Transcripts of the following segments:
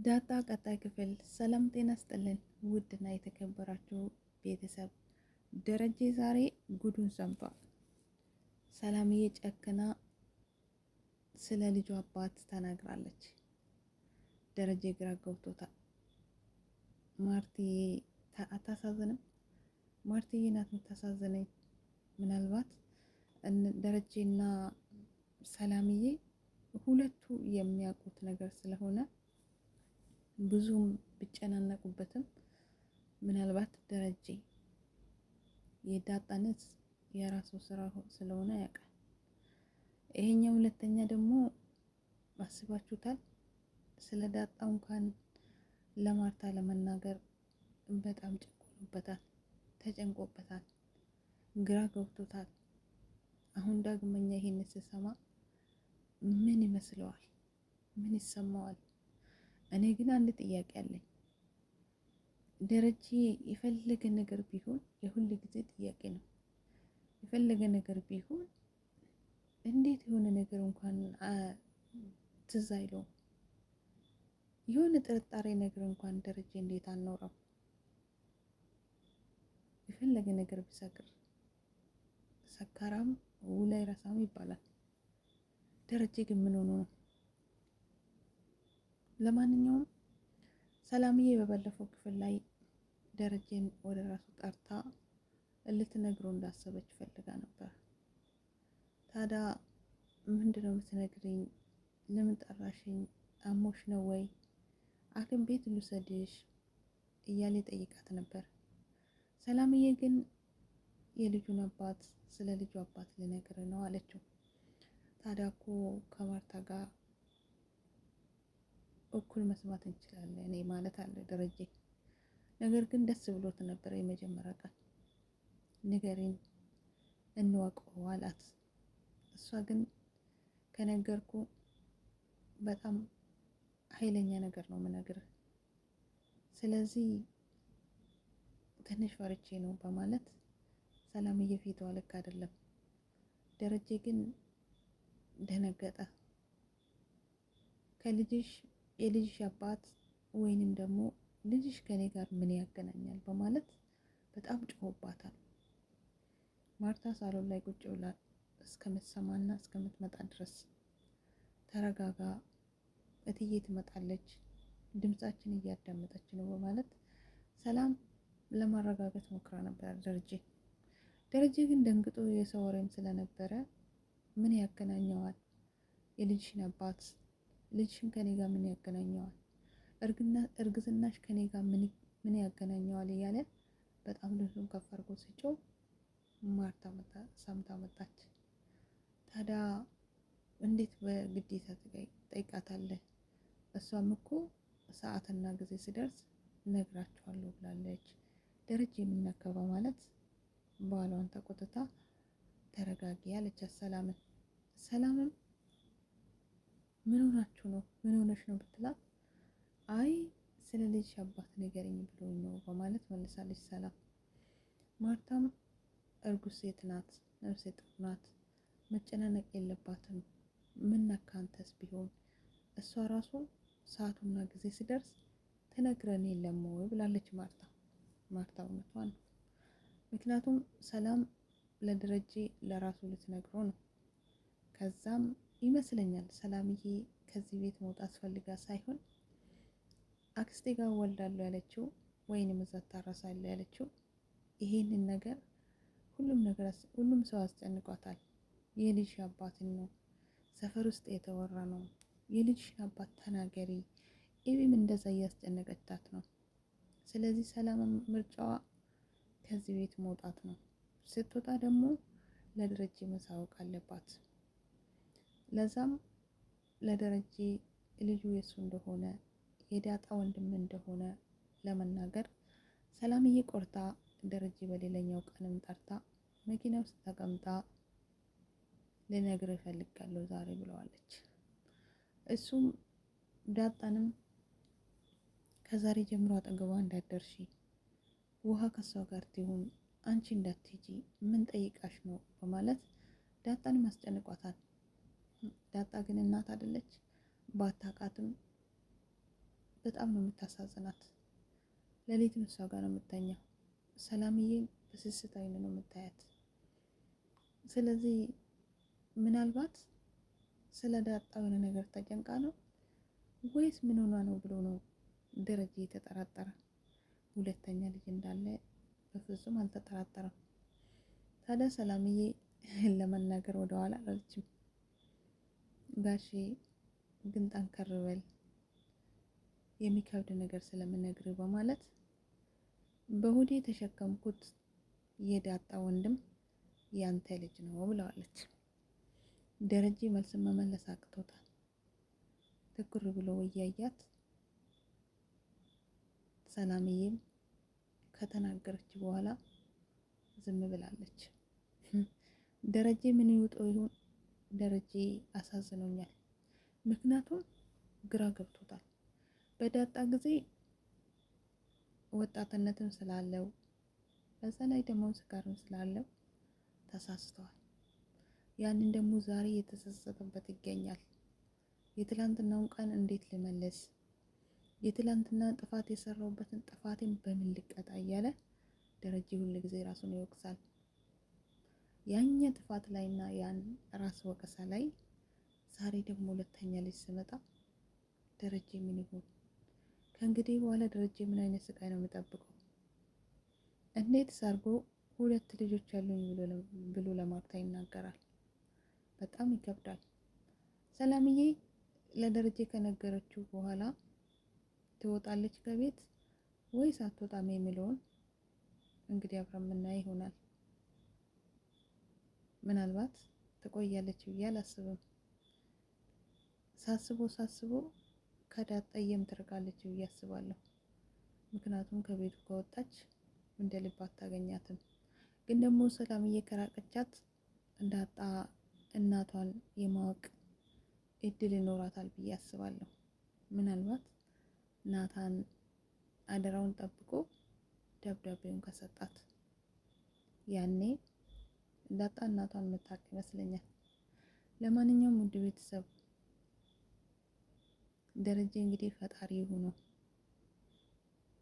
ዳጣ ቀጣይ ክፍል። ሰላም ጤና ስጥልን ውድና የተከበራችሁ ቤተሰብ፣ ደረጀ ዛሬ ጉዱን ሰምቷል። ሰላምዬ ጨክና ስለ ልጇ አባት ተናግራለች። ደረጀ ግራ ገብቶታል። ማርትዬ አታሳዝንም? ማርትዬ ናት የምታሳዝነኝ። ምናልባት ደረጀና ሰላምዬ ሁለቱ የሚያውቁት ነገር ስለሆነ ብዙም ቢጨናነቁበትም ምናልባት ደረጀ የዳጣነት የራሱ ስራ ስለሆነ ያውቃል። ይሄኛው ሁለተኛ ደግሞ አስባችሁታል? ስለ ዳጣ እንኳን ለማርታ ለመናገር በጣም ጨንቆበታል፣ ተጨንቆበታል፣ ግራ ገብቶታል። አሁን ዳግመኛ ይሄን ሲሰማ ምን ይመስለዋል? ምን ይሰማዋል? እኔ ግን አንድ ጥያቄ አለኝ። ደረጀ የፈለገ ነገር ቢሆን የሁል ጊዜ ጥያቄ ነው። የፈለገ ነገር ቢሆን እንዴት የሆነ ነገር እንኳን ትዝ አይለውም? የሆነ ጥርጣሬ ነገር እንኳን ደረጀ እንዴት አልኖረም? የፈለገ ነገር ቢሰክር ሰካራም ውሎ አይረሳም ይባላል። ደረጀ ግን ምን ሆኖ ነው? ለማንኛውም ሰላምዬ በባለፈው ክፍል ላይ ደረጀን ወደ ራሱ ጠርታ ልትነግረው እንዳሰበች ፈልጋ ነበር። ታዲያ ምንድነው የምትነግሪኝ? ለምን ጠራሽኝ? አሞሽ ነው ወይ? ሐኪም ቤት ልውሰድሽ እያለ ጠይቃት ነበር። ሰላምዬ ግን የልጁን አባት ስለ ልጁ አባት ልነግር ነው አለችው። ታዲያ እኮ ከማርታ ጋር እኩል መስማት እንችላለን እኔ ማለት አለ ደረጀ። ነገር ግን ደስ ብሎት ነበር የመጀመሪያ ቀን። ንገሪን እንወቀው አላት። እሷ ግን ከነገርኩ በጣም ኃይለኛ ነገር ነው የምነግርህ፣ ስለዚህ ትንሽ ፈርቼ ነው በማለት ሰላምዬ ፊቷ ልክ አይደለም። ደረጀ ግን ደነገጠ። ከልጅሽ የልጅሽ አባት ወይንም ደግሞ ልጅሽ ከኔ ጋር ምን ያገናኛል በማለት በጣም ጮሆባታል። ማርታ ሳሎን ላይ ቁጭ ብላ እስከምትሰማና እስከምትመጣ ድረስ ተረጋጋ፣ እትዬ ትመጣለች፣ ድምጻችን እያዳመጠች ነው በማለት ሰላም ለማረጋጋት ሞክራ ነበር ደረጀ ግን ደንግጦ የሰው ወሬም ስለነበረ ምን ያገናኘዋል? የልጅሽን አባት ልጅሽን ከኔ ጋር ምን ያገናኘዋል? እርግዝናሽ ከኔ ጋር ምን ያገናኘዋል? እያለ በጣም ልጁን ከፍ አድርጎ ሲጮህ ማርታ ሰምታ መጣች። ታዲያ እንዴት በግዴታ ጠይቃታለህ? እሷም እኮ ሰዓትና ጊዜ ሲደርስ ነግራችኋለሁ ብላለች። ደረጀ የሚነካው በማለት ባሏን ተቆጥታ ተረጋጊ አለቻት ሰላምን። ሰላምም ምን ሆናችሁ ነው? ምን ሆነሽ ነው ብትላት አይ ስለ ልጅ አባት ንገረኝ ብሎኝ ነው በማለት መልሳለች ሰላም። ማርታም እርጉዝ ሴት ናት፣ ነፍሰ ጡር ናት፣ መጨናነቅ የለባትም። ምን ነካ አንተስ ቢሆን እሷ ራሱ ሰዓቱና ጊዜ ሲደርስ ትነግረን የለም ወይ ብላለች ማርታ እውነቷን ነው። ምክንያቱም ሰላም ለደረጀ ለራሱ ልትነግረው ነው። ከዛም ይመስለኛል ሰላምዬ ከዚህ ቤት መውጣት ፈልጋ ሳይሆን አክስቴ ጋር ወልዳለሁ ያለችው ወይንም እዛ ታረሳለሁ ያለችው ይሄንን ነገር ሁሉም ሰው አስጨንቋታል። የልጅ አባትን ነው ሰፈር ውስጥ የተወራ ነው። የልጅሽን አባት ተናገሪ፣ ኢቢም እንደዛ እያስጨነቀቻት ነው። ስለዚህ ሰላም ምርጫዋ ከዚህ ቤት መውጣት ነው። ስትወጣ ደግሞ ለደረጀ መሳወቅ አለባት። ለዛም ለደረጀ ልጁ የሱ እንደሆነ የዳጣ ወንድም እንደሆነ ለመናገር ሰላምዬ ቆርጣ ደረጀ በሌላኛው ቀንም ጠርታ መኪና ውስጥ ተቀምጣ ልነግርህ እፈልጋለሁ ዛሬ ብለዋለች። እሱም ዳጣንም ከዛሬ ጀምሮ አጠገቧ እንዳትደርሺ፣ ውሃ ከሷ ጋር ትሁን፣ አንቺ እንዳትሄጂ፣ ምን ጠይቃሽ ነው በማለት ዳጣንም አስጨንቋታል። ዳጣ ግን እናት አይደለች፣ ባታቃትም በጣም ነው የምታሳዝናት። ሌሊትም እሷ ጋር ነው የምተኛው። ሰላምዬን በስስት አይን ነው የምታያት። ስለዚህ ምናልባት ስለ ዳጣ የሆነ ነገር ተጨንቃ ነው ወይስ ምን ሆና ነው ብሎ ነው ደረጀ የተጠራጠረ። ሁለተኛ ልጅ እንዳለ በፍጹም አልተጠራጠረም። ታዲያ ሰላምዬ ለመናገር ወደኋላ አላለችም። ጋሼ ግን ጠንከር በል የሚከብድ ነገር ስለምነግር በማለት በሆዴ የተሸከምኩት የዳጣ ወንድም ያንተ ልጅ ነው ብለዋለች። ደረጀ መልስ መመለስ አቅቶታል። ትኩር ብሎ እያያት ሰላምዬም ከተናገረች በኋላ ዝም ብላለች። ደረጀ ምን ይውጠው ይሆን? ደረጀ አሳዝኖኛል። ምክንያቱም ግራ ገብቶታል። በዳጣ ጊዜ ወጣትነትም ስላለው በዛ ላይ ደግሞ ስካርም ስላለው ተሳስተዋል። ያንን ደግሞ ዛሬ የተጸጸተበት ይገኛል። የትላንትናውን ቀን እንዴት ልመለስ፣ የትላንትና ጥፋት የሰራውበትን ጥፋቴን በምን ልቀጣ እያለ ደረጀ ሁል ጊዜ ራሱን ይወቅሳል። ያኛ ጥፋት ላይና ያን ራስ ወቀሳ ላይ ዛሬ ደግሞ ሁለተኛ ልጅ ስመጣ ደረጀ ምን ይሆን? ከእንግዲህ በኋላ ደረጀ ምን አይነት ስቃይ ነው የሚጠብቀው? እንዴት ሰርጎ ሁለት ልጆች ያሉኝ ብሎ ለማርታ ይናገራል? በጣም ይከብዳል። ሰላምዬ ለደረጀ ከነገረችው በኋላ ትወጣለች ከቤት ወይስ አትወጣም የሚለውን እንግዲህ አብረን የምናይ ይሆናል። ምናልባት ትቆያለች ብዬ አላስብም። ሳስቦ ከዳጣየም ትርቃለች ብዬ አስባለሁ። ምክንያቱም ከቤቱ ከወጣች እንደ ልብ አታገኛትም። ግን ደግሞ ሰላምዬ ከራቀቻት ዳጣ እናቷን የማወቅ እድል ይኖራታል ብዬ አስባለሁ። ምናልባት ናታን አደራውን ጠብቆ ደብዳቤውን ከሰጣት ያኔ ዳጣ እናቷን የምታውቅ ይመስለኛል። ለማንኛውም ውድ ቤተሰብ ደረጀ እንግዲህ ፈጣሪ ሆኖ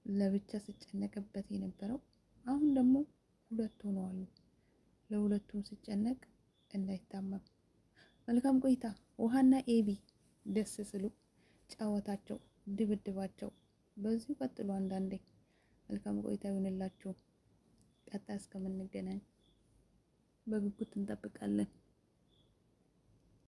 ለብቻ ሲጨነቅበት የነበረው አሁን ደግሞ ሁለት ሆነዋል። ለሁለቱም ሲጨነቅ እንዳይታመም። መልካም ቆይታ። ውሃና ኤቢ ደስ ስሉ ጫወታቸው፣ ድብድባቸው በዚሁ ቀጥሎ። አንዳንዴ መልካም ቆይታ ይሆንላችሁ። ቀጣይ እስከምንገናኝ በጉጉት እንጠብቃለን።